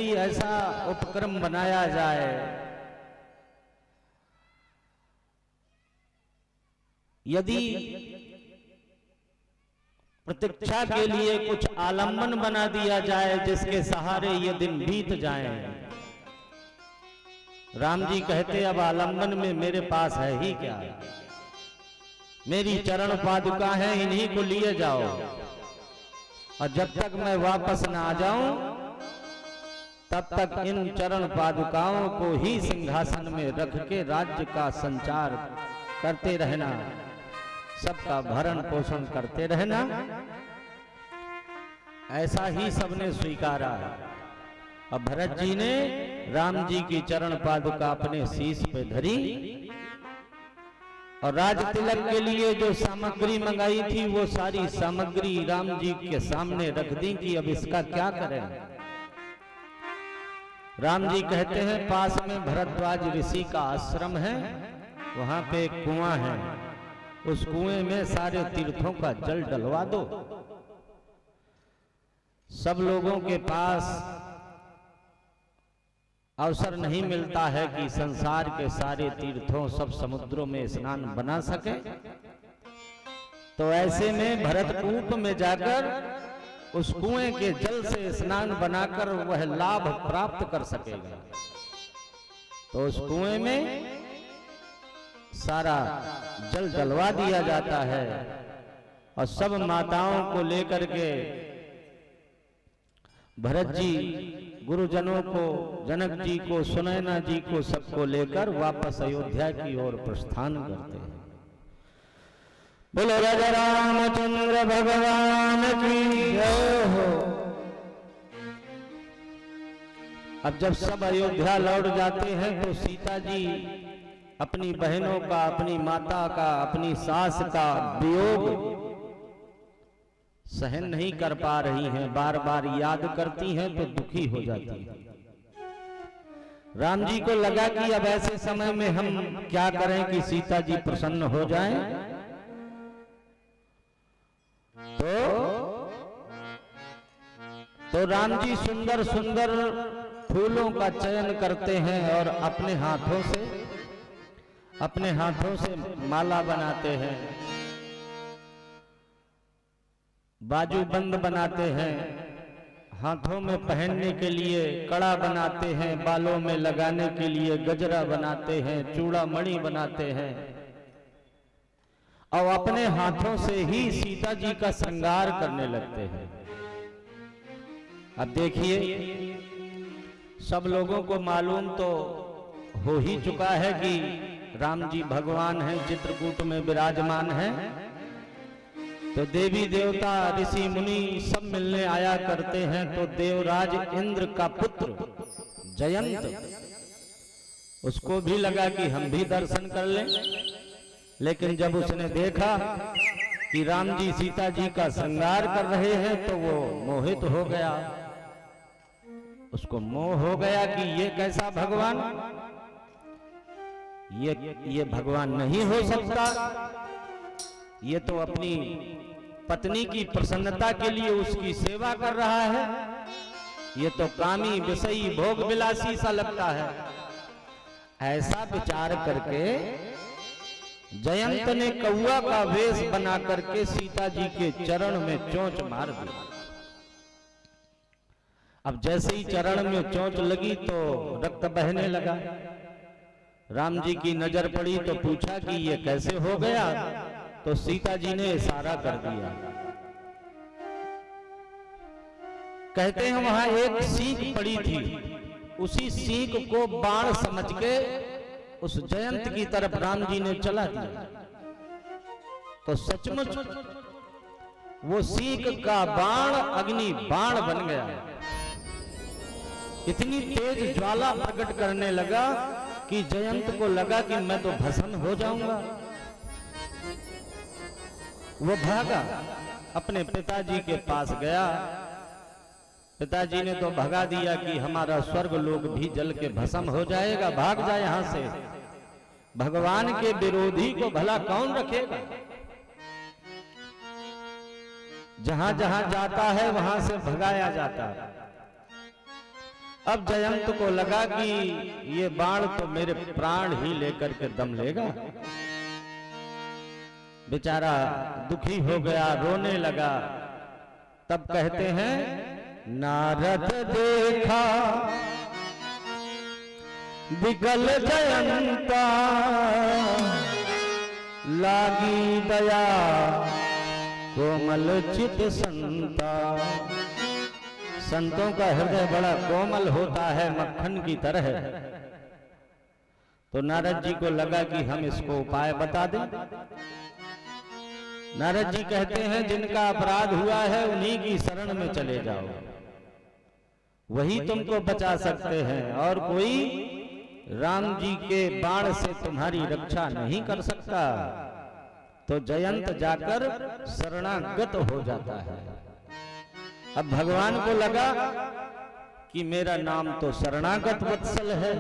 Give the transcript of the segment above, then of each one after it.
कोई ऐसा उपक्रम बनाया जाए, यदि प्रतीक्षा के लिए कुछ आलंबन बना दिया जाए जिसके सहारे ये दिन बीत जाएं। राम जी कहते अब आलंबन में मेरे पास है ही क्या, मेरी चरण पादुका है, इन्हीं को लिए जाओ, और जब तक मैं वापस ना आ जाऊं तब तक इन चरण पादुकाओं को ही सिंहासन में रख के राज्य का संचार करते रहना, सबका भरण पोषण करते रहना। ऐसा ही सबने स्वीकारा। अब भरत जी ने राम जी की चरण पादुका अपने शीश पे धरी और राज तिलक के लिए जो सामग्री मंगाई थी वो सारी सामग्री राम जी के सामने रख दी कि अब इसका क्या करें। राम जी कहते हैं पास में भरद्वाज ऋषि का आश्रम है, वहां पे एक कुआं है, उस कुएं में सारे तीर्थों का जल डलवा दो। सब लोगों के पास अवसर नहीं मिलता है कि संसार के सारे तीर्थों सब समुद्रों में स्नान बना सके, तो ऐसे में भरतकूप में जाकर उस कुएं के जल से स्नान बनाकर वह लाभ प्राप्त कर सकेगा। तो उस कुएं में सारा जल डलवा दिया जाता है और सब माताओं को लेकर के भरत जी गुरुजनों को, जनक जी को, सुनैना जी को, सबको लेकर वापस अयोध्या की ओर प्रस्थान करते हैं। बोलो राजा रामचंद्र भगवान की जय हो। अब जब सब अयोध्या लौट जाते हैं तो सीता जी अपनी बहनों का, अपनी माता का, अपनी सास का वियोग सहन नहीं कर पा रही हैं, बार बार याद करती हैं तो दुखी हो जाती हैं। राम जी को लगा कि अब ऐसे समय में हम क्या करें कि सीता जी प्रसन्न हो जाएं। तो राम जी सुंदर सुंदर फूलों का चयन करते हैं और अपने हाथों से माला बनाते हैं, बाजूबंद बनाते हैं, हाथों में पहनने के लिए कड़ा बनाते हैं, बालों में लगाने के लिए गजरा बनाते हैं, चूड़ा मणि बनाते हैं और अपने हाथों से ही सीता जी का श्रृंगार करने लगते हैं। अब देखिए सब लोगों को मालूम तो हो ही चुका है कि राम जी भगवान हैं, चित्रकूट में विराजमान हैं। तो देवी देवता ऋषि मुनि सब मिलने आया करते हैं। तो देवराज इंद्र का पुत्र जयंत, उसको भी लगा कि हम भी दर्शन कर लें, लेकिन जब उसने देखा कि राम जी सीता जी का श्रृंगार कर रहे हैं तो वो मोहित हो गया। उसको मोह हो गया कि ये कैसा भगवान, ये भगवान नहीं हो सकता, ये तो अपनी पत्नी की प्रसन्नता के लिए उसकी सेवा कर रहा है, ये तो कामी विषयी भोग विलासी सा लगता है। ऐसा विचार करके जयंत ने कौआ का वेश बना करके सीता जी के चरण में चोंच मार दी। अब जैसे ही चरण में चोंच लगी तो रक्त बहने लगा। राम जी की नजर पड़ी तो पूछा कि ये कैसे हो गया, तो सीता जी ने इशारा कर दिया। कहते हैं वहां एक सीख पड़ी थी, उसी सीख को बाण समझ के उस जयंत की तरफ राम जी ने चला दिया। तो सचमुच वो सीख का बाण अग्नि बाण बन गया। इतनी तेज ज्वाला प्रकट करने लगा कि जयंत को लगा कि मैं तो भस्म हो जाऊंगा। वो भागा, अपने पिताजी के पास गया। पिताजी ने तो भगा दिया कि हमारा स्वर्ग लोक भी जल के भस्म हो जाएगा, भाग जा यहां से। भगवान के विरोधी को भला कौन रखेगा। जहां जहां जाता है वहां से भगाया जाता है। अब जयंत को लगा कि ये बाण तो मेरे प्राण ही लेकर के दम लेगा। बेचारा दुखी हो गया, रोने लगा। तब कहते हैं, नारद देखा विकल जयंता, लागी दया कोमल चित संता। संतों का हृदय बड़ा कोमल होता है, मक्खन की तरह। तो नारद जी को लगा कि हम इसको उपाय बता दें। नारद जी कहते हैं, जिनका अपराध हुआ है उन्हीं की शरण में चले जाओ, वही तुमको बचा सकते हैं, और कोई राम जी के बाण से तुम्हारी रक्षा नहीं कर सकता। तो जयंत जाकर शरणागत हो जाता है। अब भगवान को लगा कि मेरा नाम तो शरणागत वत्सल है,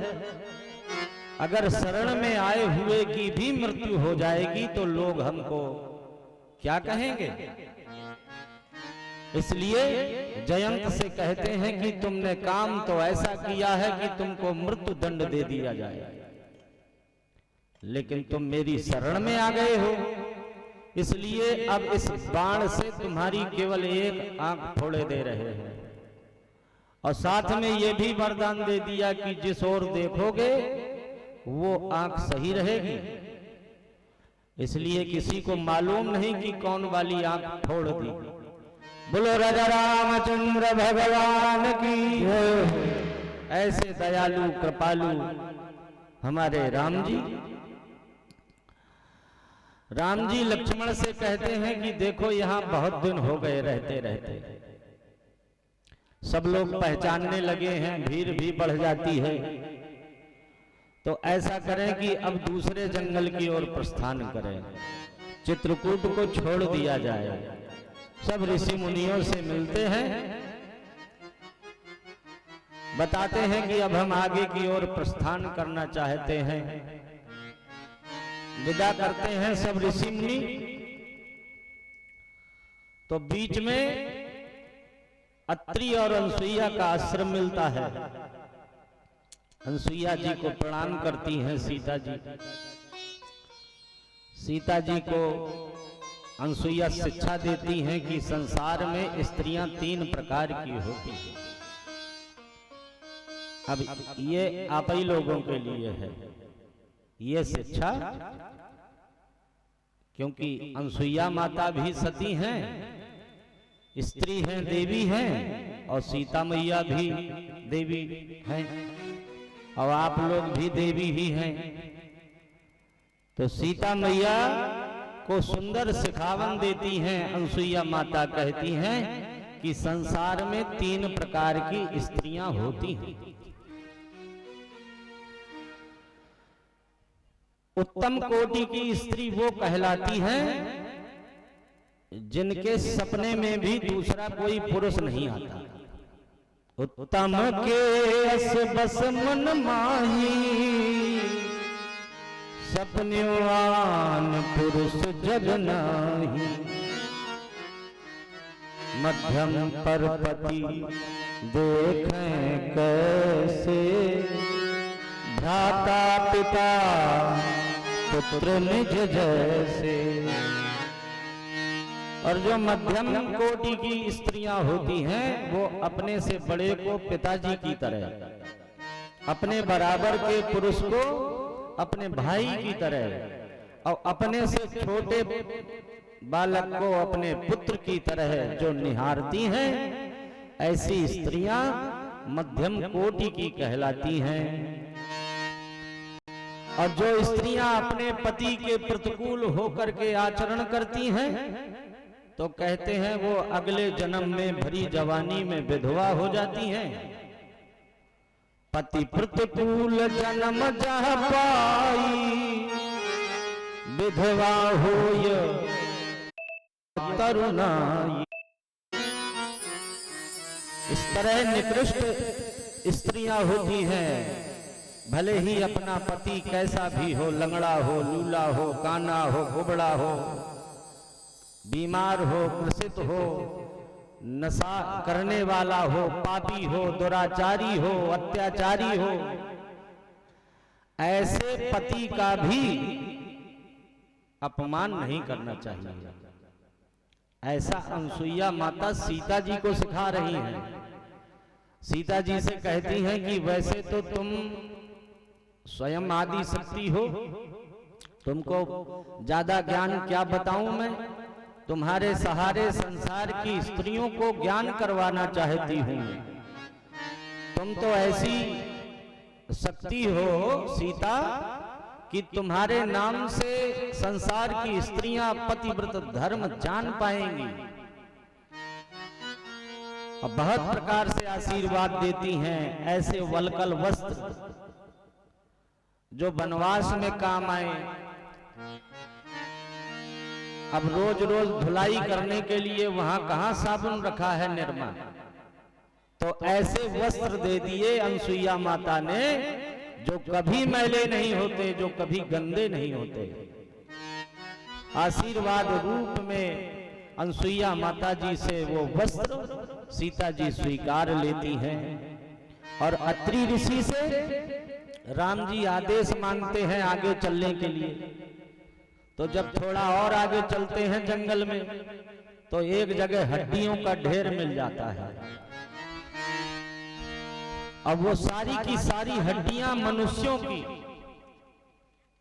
अगर शरण में आए हुए की भी मृत्यु हो जाएगी तो लोग हमको क्या कहेंगे। इसलिए जयंत से कहते हैं कि तुमने काम तो ऐसा किया है कि तुमको मृत्यु दंड दे दिया जाए, लेकिन तुम मेरी शरण में आ गए हो, इसलिए अब इस बाण से तुम्हारी केवल एक आंख फोड़े दे रहे हैं, और साथ में ये भी वरदान दे दिया कि जिस ओर देखोगे वो आंख सही रहेगी। इसलिए किसी को मालूम नहीं कि कौन वाली आंख फोड़ दी। बोलो राजा रामचंद्र भगवान की। ऐसे दयालु कृपालु हमारे राम जी। राम जी लक्ष्मण से कहते हैं कि देखो यहां बहुत दिन हो गए रहते रहते, सब लोग पहचानने लगे हैं, भीड़ भी बढ़ जाती है, तो ऐसा करें कि अब दूसरे जंगल की ओर प्रस्थान करें, चित्रकूट को छोड़ दिया जाए। सब ऋषि मुनियों से मिलते हैं, बताते हैं कि अब हम आगे की ओर प्रस्थान करना चाहते हैं। विदा करते हैं सब ऋषि मुनि। तो बीच में अत्रि और अनसुईया का आश्रम मिलता है। अनसुईया जी को प्रणाम करती हैं सीता जी। सीता जी को अनसुईया शिक्षा देती हैं कि संसार में स्त्रियां 3 प्रकार की होती हैं। अब ये आप ही लोगों के लिए है ये शिक्षा, क्योंकि अनसुईया माता भी सती हैं, स्त्री हैं, देवी हैं, और सीता मैया भी देवी हैं, और आप लोग भी देवी ही हैं। तो सीता मैया को सुंदर सिखावन देती हैं। अनसुईया माता कहती हैं कि संसार में 3 प्रकार की स्त्रियां होती हैं। उत्तम कोटि की स्त्री वो कहलाती है जिनके सपने में भी दूसरा कोई पुरुष नहीं आता। उत्तम के अस बस मन माही, सपन्युआन पुरुष जग नाही। मध्यम पर पति देखें कैसे, भ्राता पिता पुत्र निज जैसे। और जो मध्यम कोटि की स्त्रियां होती हैं वो अपने से बड़े को पिताजी की तरह, अपने बराबर के पुरुष को अपने भाई की तरह, और अपने से छोटे बालक को अपने पुत्र की तरह जो निहारती हैं, ऐसी स्त्रियां मध्यम कोटि की कहलाती हैं। और जो स्त्रियां अपने पति के प्रतिकूल होकर के आचरण करती हैं तो कहते हैं वो अगले जन्म में भरी जवानी में विधवा हो जाती हैं। पति प्रतिकूल जन्म जह पाई, विधवा होय तरुणाई। इस तरह निकृष्ट स्त्रियां होती हैं। भले ही अपना पति कैसा भी हो, लंगड़ा हो, लूला हो, काना हो, घुबड़ा हो, बीमार हो, कृषित हो, नशा करने वाला हो, पापी हो, दुराचारी हो, अत्याचारी हो, ऐसे पति का भी अपमान नहीं करना चाहिए। ऐसा अनसुईया माता सीता जी को सिखा रही हैं। सीता जी से कहती हैं कि वैसे तो तुम स्वयं आदि शक्ति हो, तुमको ज्यादा ज्ञान क्या बताऊं मैं, तुम्हारे सहारे संसार की स्त्रियों को ज्ञान करवाना चाहती हूं। तुम तो ऐसी शक्ति हो सीता कि तुम्हारे नाम से संसार की स्त्रियां पतिव्रत धर्म जान पाएंगी। और बहुत प्रकार से आशीर्वाद देती हैं, ऐसे वलकल वस्त्र जो वनवास में काम आए। अब रोज रोज धुलाई करने के लिए वहां कहां साबुन रखा है निरमा, तो ऐसे वस्त्र दे दिए अनसुईया माता ने जो कभी मैले नहीं होते, जो कभी गंदे नहीं होते। आशीर्वाद रूप में अनसुईया माता जी से वो वस्त्र सीता जी स्वीकार लेती हैं। और अत्रि ऋषि से राम जी आदेश मांगते हैं आगे चलने के लिए। तो जब थोड़ा और आगे चलते हैं जंगल में, तो एक जगह हड्डियों का ढेर मिल जाता है। अब वो सारी की सारी हड्डियां मनुष्यों की।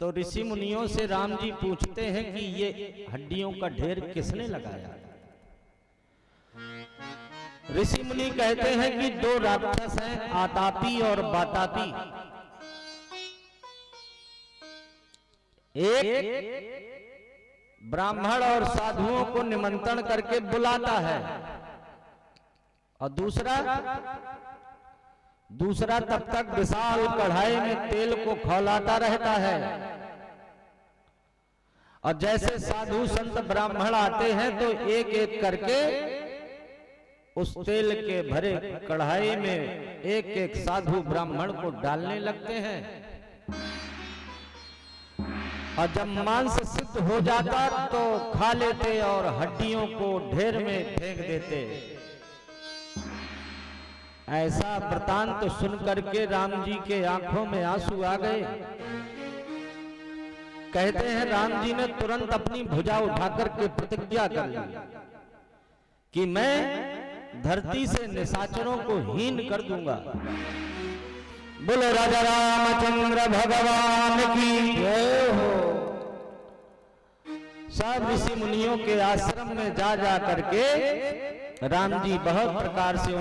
तो ऋषि मुनियों से राम जी पूछते हैं कि ये हड्डियों का ढेर किसने लगाया। ऋषि मुनि कहते हैं कि दो राक्षस हैं, आतापी और बातापी। एक ब्राह्मण और साधुओं को निमंत्रण करके बुलाता है, और दूसरा तब तक विशाल कढ़ाई में तेल को खौलाता रहता है। और जैसे साधु संत ब्राह्मण आते हैं तो एक एक करके उस तेल के भरे कढ़ाई में एक एक साधु ब्राह्मण को डालने लगते हैं। और जब मांस सिद्ध हो जाता तो खा लेते और हड्डियों को ढेर में फेंक देते। ऐसा वृतांत तो सुन करके राम जी के आंखों में आंसू आ गए। कहते हैं राम जी ने तुरंत अपनी भुजा उठाकर के प्रतिज्ञा कर ली कि मैं धरती से निशाचरों को हीन कर दूंगा। बोलो राजा रामचंद्र भगवान की जय हो। सब ऋषि मुनियों के आश्रम में जा जा करके राम जी बहुत प्रकार से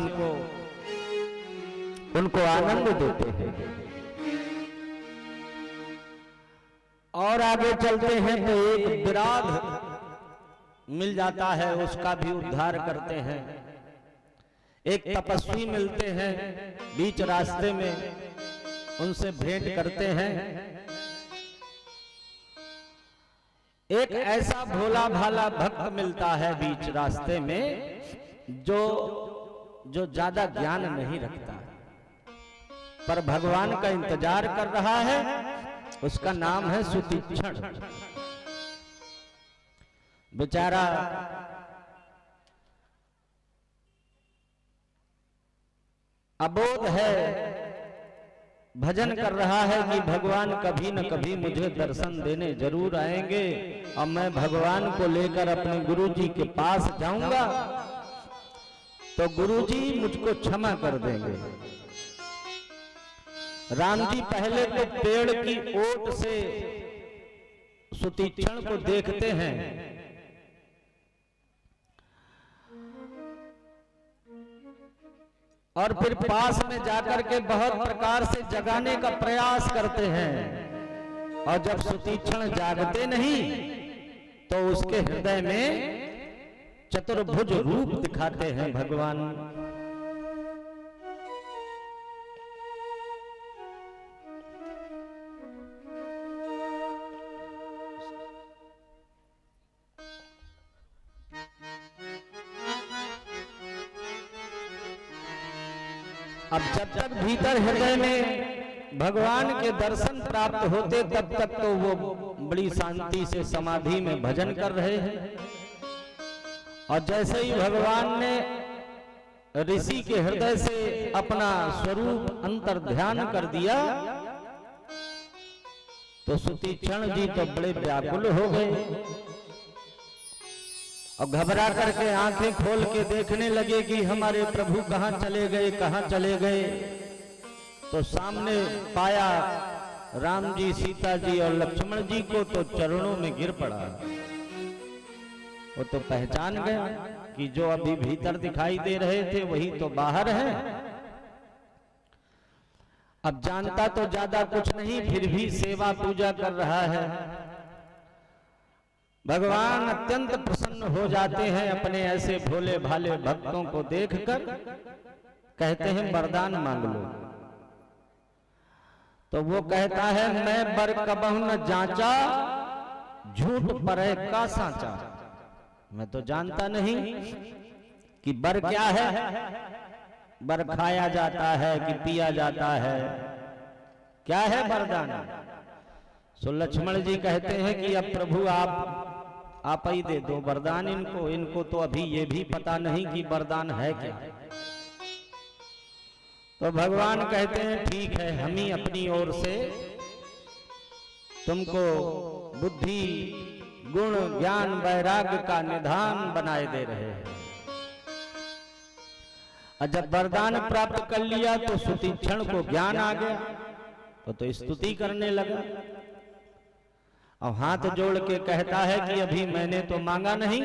उनको आनंद देते हैं। और आगे चलते हैं तो एक विराध मिल जाता है, उसका भी उद्धार करते हैं। एक तपस्वी मिलते हैं बीच रास्ते में, उनसे भेंट करते हैं। एक ऐसा भोला भाला भक्त मिलता है बीच रास्ते में जो ज्यादा ज्ञान नहीं रखता पर भगवान का इंतजार कर रहा है। उसका नाम है सुतीक्षण। बेचारा अबोध है, भजन कर रहा है कि भगवान कभी न कभी मुझे दर्शन देने जरूर आएंगे और मैं भगवान को लेकर अपने गुरुजी के पास जाऊंगा तो गुरुजी मुझको क्षमा कर देंगे। राम जी पहले तो पेड़ की ओट से सुतीक्षण को देखते हैं, और फिर पास में जाकर के बहुत प्रकार से जगाने का प्रयास करते हैं। और जब सुतीक्षण जागते नहीं तो उसके हृदय में चतुर्भुज रूप दिखाते हैं भगवान। अब जब तक भीतर हृदय में भगवान के दर्शन प्राप्त होते तब तक तो वो बड़ी शांति से समाधि में भजन कर रहे हैं। और जैसे ही भगवान ने ऋषि के हृदय से अपना स्वरूप अंतर ध्यान कर दिया तो सुतीक्षण जी तो बड़े व्याकुल हो गए और घबरा करके आंखें खोल के देखने लगे कि हमारे प्रभु कहां चले गए, कहां चले गए। तो सामने पाया राम जी, सीता जी और लक्ष्मण जी को, तो चरणों में गिर पड़ा। वो तो पहचान गया कि जो अभी भीतर दिखाई दे रहे थे वही तो बाहर है। अब जानता तो ज्यादा कुछ नहीं, फिर भी सेवा पूजा कर रहा है। भगवान अत्यंत प्रसन्न हो जाते हैं अपने ऐसे भोले भाले भक्तों को देखकर। कहते हैं वरदान मांग लो। तो वो कहता है मैं बर कबहु न जांचा, झूठ परे का सांचा। मैं तो जानता नहीं कि बर क्या है, बर खाया जाता है कि पिया जाता है, क्या है वरदान। सो लक्ष्मण जी कहते हैं कि अब प्रभु आप ही दे दो वरदान इनको। इनको तो अभी ये भी पता नहीं कि वरदान है क्या। तो भगवान कहते हैं ठीक है, हम ही अपनी ओर से तुमको बुद्धि, गुण, ज्ञान, वैराग्य का निधान बनाए दे रहे हैं। और जब वरदान प्राप्त कर लिया तो सुतीक्षण को ज्ञान आ गया, तो स्तुति करने लगा और हाथ जोड़ के कहता है कि अभी मैंने तो मांगा नहीं,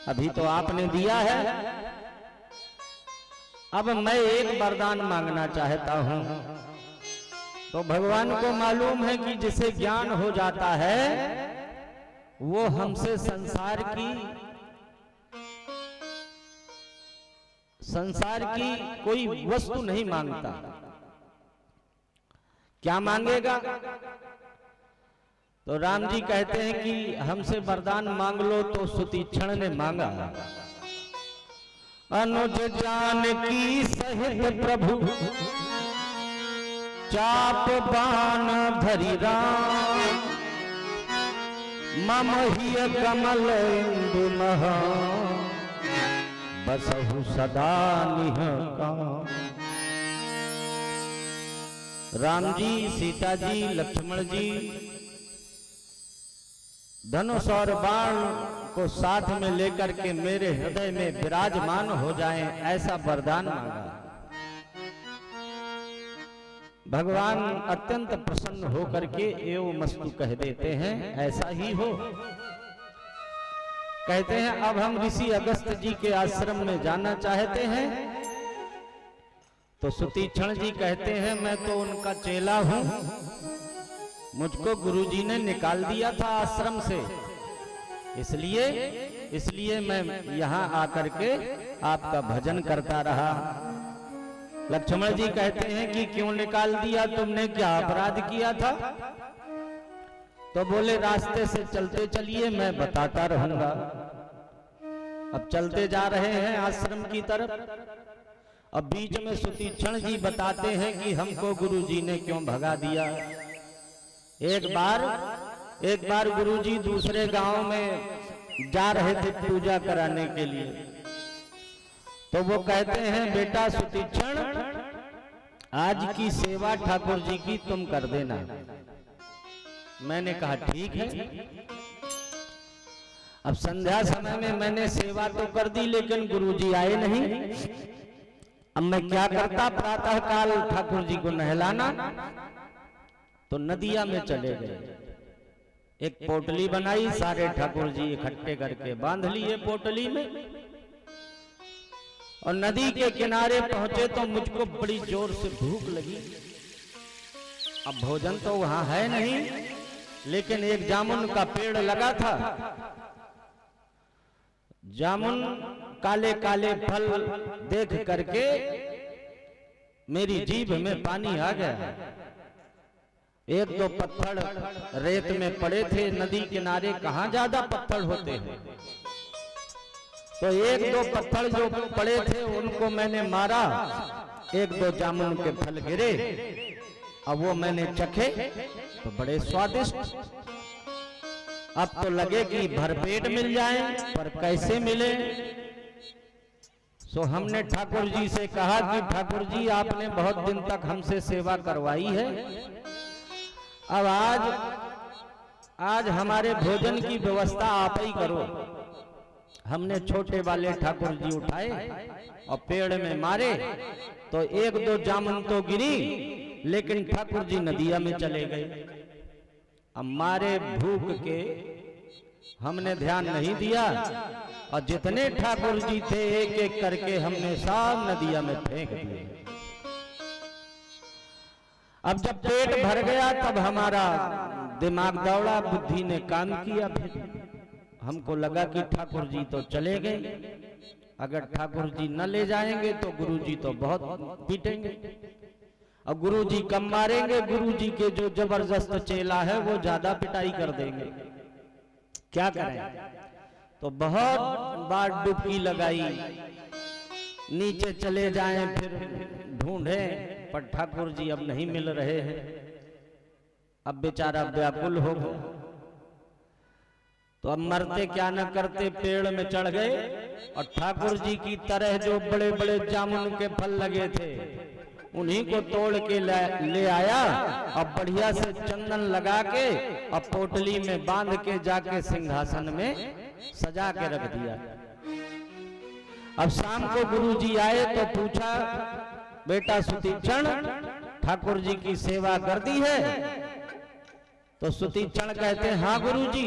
अभी तो आपने दिया है। अब मैं एक वरदान मांगना चाहता हूं। तो भगवान को मालूम है कि जिसे ज्ञान हो जाता है वो हमसे संसार की कोई वस्तु नहीं मांगता। क्या मांगेगा? तो राम जी कहते हैं कि हमसे वरदान मांग लो। तो सुतीक्षण ने मांगा, अनुज जानकी सहित प्रभु चाप बाण धरि राम, मम हिय कमल इंदु महा, बसहु सदा निह काम। राम जी, सीता जी, लक्ष्मण जी धनुष और बाण को साथ में लेकर के मेरे हृदय में विराजमान हो जाएं, ऐसा वरदान मांगा। भगवान अत्यंत प्रसन्न होकर के एवं मस्तु कह देते हैं ऐसा ही हो। कहते हैं अब हम ऋषि अगस्त जी के आश्रम में जाना चाहते हैं। तो सुतीक्षण जी कहते हैं मैं तो उनका चेला हूं, मुझको गुरुजी ने निकाल दिया था आश्रम से, इसलिए मैं यहाँ आकर के आपका भजन करता रहा। लक्ष्मण जी कहते हैं कि क्यों निकाल दिया, तुमने क्या अपराध किया था? तो बोले रास्ते से चलते चलिए, मैं बताता रहूंगा। अब चलते जा रहे हैं आश्रम की तरफ। अब बीच में सुतीक्षण जी बताते हैं कि हमको गुरुजी ने क्यों भगा दिया। एक बार गुरुजी दूसरे गांव में जा रहे थे पूजा कराने के लिए। तो वो कहते हैं बेटा सुतीक्षण, आज की सेवा ठाकुर जी की तुम कर देना। मैंने कहा ठीक है। अब संध्या समय में मैंने सेवा तो कर दी, लेकिन गुरुजी आए नहीं। अब मैं क्या करता, प्रातः काल ठाकुर जी को नहलाना। तो नदिया में चले गए, एक पोटली बनाई, सारे ठाकुर जी इकट्ठे करके बांध लिए पोटली में, और नदी के किनारे पहुंचे। तो मुझको बड़ी जोर से भूख लगी। अब भोजन तो वहां है नहीं, लेकिन एक जामुन का पेड़ लगा था। जामुन काले काले फल देख करके मेरी जीभ में पानी आ गया। एक दो पत्थर रेत में पड़े थे, नदी किनारे कहां ज्यादा पत्थर होते हैं। तो एक दो पत्थर जो पड़े थे उनको मैंने मारा, एक दो जामुन के फल गिरे। अब वो मैंने चखे तो बड़े स्वादिष्ट। अब तो लगे कि भरपेट मिल जाए, पर कैसे मिले। तो हमने ठाकुर जी से कहा कि ठाकुर जी आपने बहुत दिन तक हमसे सेवा करवाई है, अब आज हमारे भोजन की व्यवस्था आप ही करो। हमने छोटे वाले ठाकुर जी उठाए और पेड़ में मारे तो एक दो जामुन तो गिरी, लेकिन ठाकुर जी नदिया में चले गए। अब मारे भूख के हमने ध्यान नहीं दिया और जितने ठाकुर जी थे एक एक करके हमने सब नदिया में फेंक दिए। अब जब पेट भर गया तब हमारा दिमाग दौड़ा, बुद्धि ने काम किया। फिर हमको लगा कि ठाकुर जी तो चले गए, अगर ठाकुर जी न ले जाएंगे तो गुरु जी तो बहुत पीटेंगे और गुरु जी कम मारेंगे, गुरु जी के जो जबरदस्त चेला है वो ज्यादा पिटाई कर देंगे। क्या करें? तो बहुत बार डुबकी लगाई, नीचे चले जाएं फिर ढूंढे, पर ठाकुर जी अब नहीं मिल रहे हैं। अब बेचारा व्याकुल हो गया, तो अब मरते क्या न करते पेड़ में चढ़ गए और ठाकुर जी की तरह जो बड़े बड़े जामुन के फल लगे थे उन्हीं को तोड़ के ले आया और बढ़िया से चंदन लगा के और पोटली में बांध के जाके सिंहासन में सजा के रख दिया। अब शाम को गुरु जी आए तो पूछा, बेटा सुतीक्षण ठाकुर जी की सेवा कर दी है? तो सुतीक्षण कहते, हाँ गुरु जी,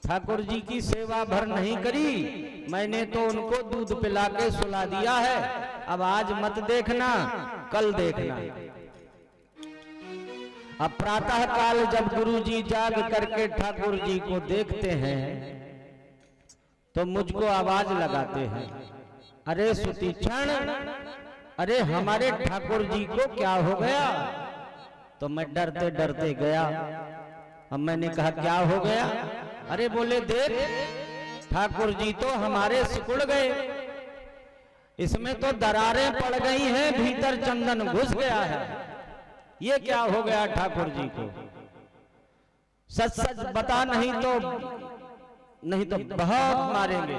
ठाकुर जी की सेवा भर नहीं करी, मैंने तो उनको दूध पिला के सुला दिया है, अब आज मत देखना, कल देखना। अब प्रातः काल जब गुरु जी जाग करके ठाकुर जी को देखते हैं तो मुझको आवाज लगाते हैं, अरे सुतीक्षण, अरे हमारे ठाकुर जी को क्या हो गया? तो मैं डरते डरते गया। अब मैंने कहा क्या हो गया? अरे बोले देख, ठाकुर जी तो हमारे सिकुड़ गए, इसमें तो दरारें पड़ गई हैं, भीतर चंदन घुस गया है, ये क्या हो गया ठाकुर जी को? सच सच बता, नहीं तो बहुत मारेंगे।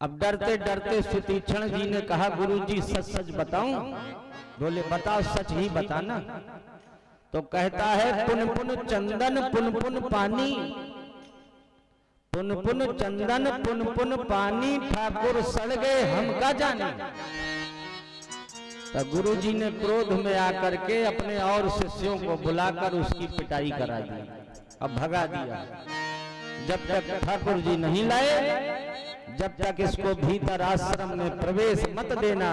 अब डरते डरते सुतीक्षण जी ने कहा, गुरु जी सच सच बताऊं? बोले बताओ, सच ही बताना। तो कहता है, पुन पुन चंदन पुन पुन पानी, पुन पुन चंदन पुन पुन पानी, ठाकुर सड़ गए हम का जाने। तो गुरु जी ने क्रोध में आकर के अपने और शिष्यों को बुलाकर उसकी पिटाई करा दी, अब भगा दिया। जब तक ठाकुर जी नहीं लाए, जब तक इसको भीतर आश्रम में प्रवेश मत देना।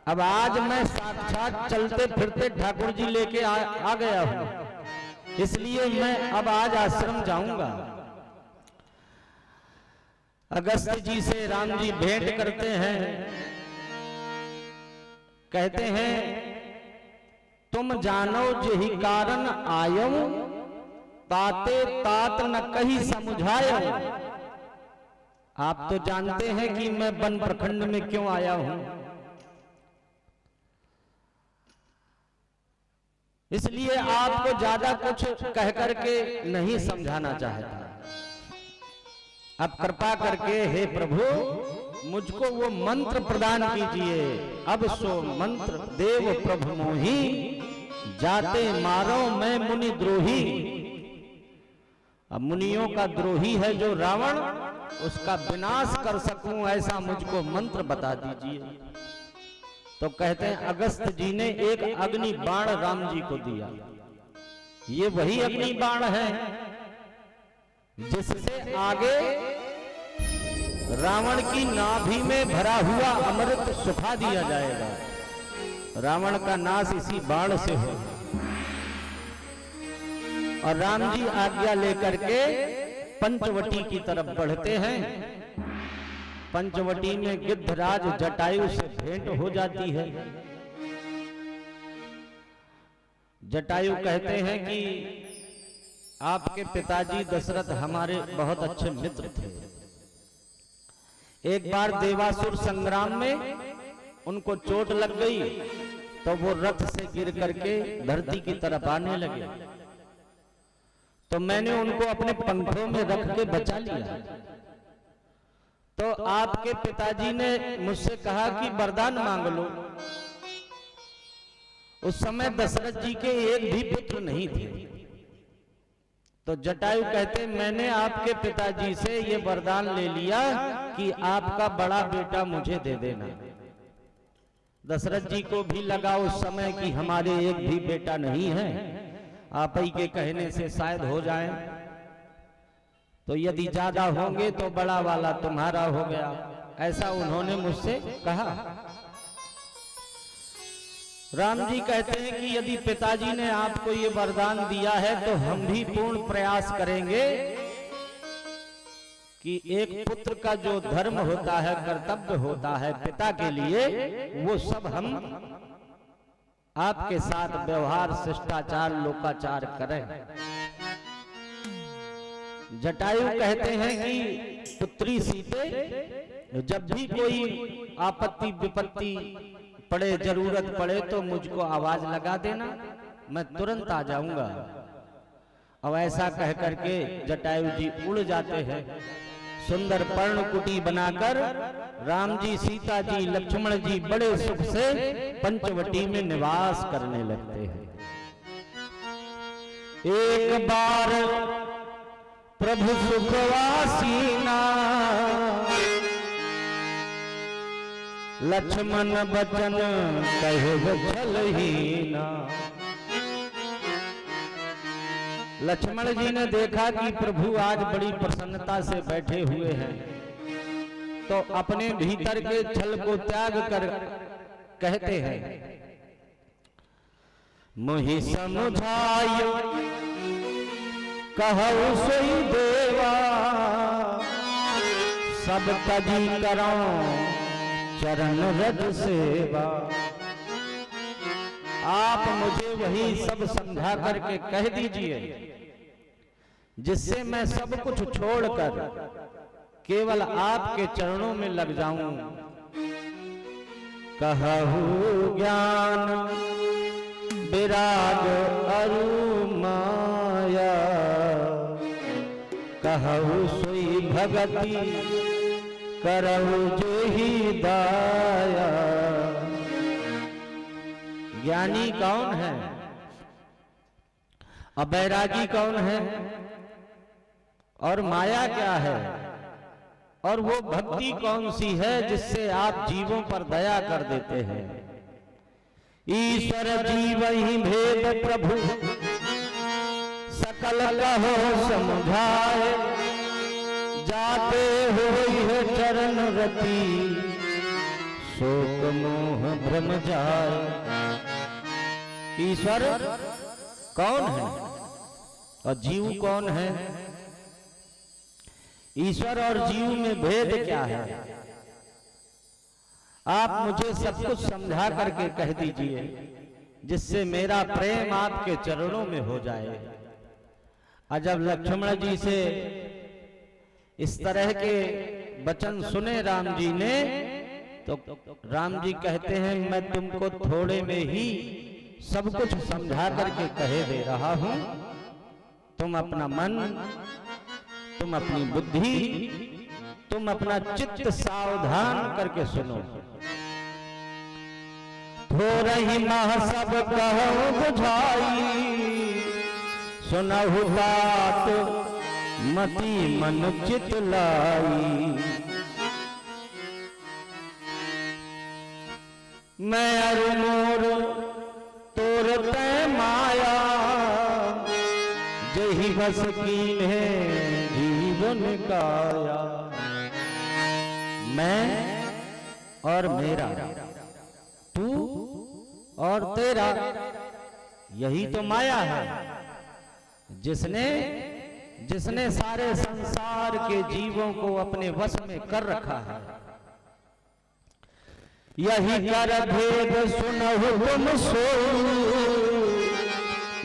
अब आज मैं साक्षात चलते फिरते ठाकुर जी लेके आ गया हूं, इसलिए मैं अब आज आश्रम जाऊंगा। अगस्त जी से राम जी भेंट करते हैं, कहते हैं, तुम जानो जेहि कारण आयो, ताते तात न कही समुझायो। आप तो जानते हैं कि मैं वन प्रखंड में क्यों आया हूं, इसलिए आपको ज्यादा कुछ कह करके नहीं समझाना चाहता। अब कृपा करके हे प्रभु मुझको वो मंत्र प्रदान कीजिए। अब सो मंत्र देव प्रभु मोही, जाते मारो मैं मुनि द्रोही। अब मुनियों का द्रोही है जो रावण, उसका विनाश कर सकूं ऐसा मुझको मंत्र बता दीजिए। तो कहते हैं, अगस्त जी ने एक अग्नि बाण राम जी को दिया। ये वही अग्नि बाण है जिससे आगे रावण की नाभि में भरा हुआ अमृत सुखा दिया जाएगा। रावण का नाश इसी बाण से हो। और राम जी आज्ञा लेकर के पंचवटी की तरफ बढ़ते हैं। पंचवटी में गिद्धराज जटायु से भेंट हो जाती है। जटायु कहते हैं कि आपके पिताजी दशरथ हमारे बहुत अच्छे मित्र थे। एक बार देवासुर संग्राम में उनको चोट लग गई तो वो रथ से गिर करके धरती की तरफ आने लगे, तो मैंने उनको अपने पंखों में रख के बचा लिया। तो आपके पिताजी ने मुझसे कहा कि वरदान मांग लो। उस समय दशरथ जी के एक भी पुत्र नहीं थे। तो जटायु कहते मैंने आपके पिताजी से ये वरदान ले लिया कि आपका बड़ा बेटा मुझे दे देना। दशरथ जी को भी लगा उस समय कि हमारे एक भी बेटा नहीं है, आप ही के कहने से शायद हो जाए, तो यदि ज्यादा होंगे तो बड़ा वाला तुम्हारा हो गया, ऐसा उन्होंने मुझसे कहा। राम जी कहते हैं कि यदि पिताजी ने आपको ये वरदान दिया है तो हम भी पूर्ण प्रयास करेंगे कि एक पुत्र का जो धर्म होता है, कर्तव्य होता है पिता के लिए, वो सब हम आपके साथ व्यवहार, शिष्टाचार, लोकाचार करें। जटायु कहते हैं कि पुत्री सीते, जब भी कोई आपत्ति विपत्ति पड़े, जरूरत पड़े तो मुझको आवाज लगा देना, मैं तुरंत आ जाऊंगा। अब ऐसा कह करके जटायु जी उड़ जाते हैं। सुंदर पर्णकुटी बनाकर राम जी, सीता जी, लक्ष्मण जी बड़े सुख से पंचवटी में निवास करने लगते हैं। एक बार प्रभु सुखवासीना, लक्ष्मण बचन कहे छलहीना। लक्ष्मण जी ने देखा कि प्रभु आज बड़ी प्रसन्नता से बैठे हुए हैं, तो अपने भीतर के छल को त्याग कर कहते हैं, मोहि समझायो कहु सोई देवा, सब तजी करो चरण रज सेवा। आप मुझे वही सब समझा करके कह दीजिए जिससे मैं सब कुछ छोड़कर केवल आपके चरणों में लग जाऊं। कहु ज्ञान विराग अरु माया, कहु सोई भगति करहु जो ही दाया। ज्ञानी कौन है और बैरागी कौन है और माया क्या है, और वो भक्ति कौन सी है जिससे आप जीवों पर दया कर देते हैं। ईश्वर जीव ही भेद प्रभु सकल कहो समझाए, जाते हुए चरण रति शोक मोह भ्रम जाए। ईश्वर कौन है और जीव कौन है? ईश्वर और जीव में भेद क्या है? आप मुझे सब कुछ समझा करके कह दीजिए जिससे मेरा प्रेम आपके चरणों में हो जाए। और जब लक्ष्मण जी से इस तरह के वचन सुने राम जी ने, तो राम जी कहते हैं मैं तुमको थोड़े में ही सब कुछ समझा करके कहे दे रहा हूं। तुम अपना मन, तुम अपनी बुद्धि, तुम अपना चित्त सावधान करके सुनो। थोरहि मह सब कहु बुझाई, सुनहु बात मति मन चित लाई। मैं अरु मोर तोर तै माया, जही बस कीन्हे जीवन काया। मैं और मेरा, तू और तेरा, यही तो माया है जिसने सारे संसार के जीवों को अपने वश में कर रखा है। यही कर भेद सुनहु तुम सोई,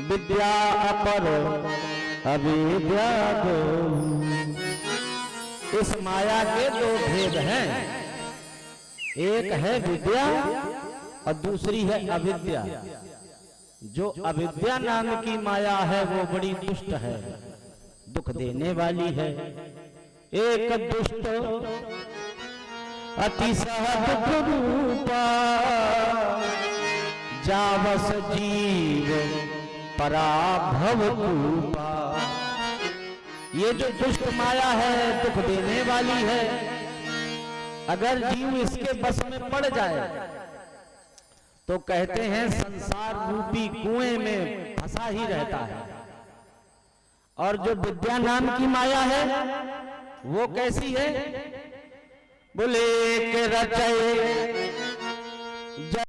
विद्या अपर अविद्या दो। इस माया के दो भेद हैं, एक है विद्या और दूसरी है अविद्या। जो अविद्या नाम की माया है वो बड़ी दुष्ट है, दुख देने वाली है। एक दुष्ट अतिशय दुख रूपा जावस जीव पराभव कूपा। ये जो दुष्ट माया है, दुख देने वाली है, अगर जीव इसके बस में पड़ जाए तो कहते हैं संसार रूपी कुएं में फंसा ही रहता है। और जो विद्या नाम की माया है वो कैसी है? बोले के रचय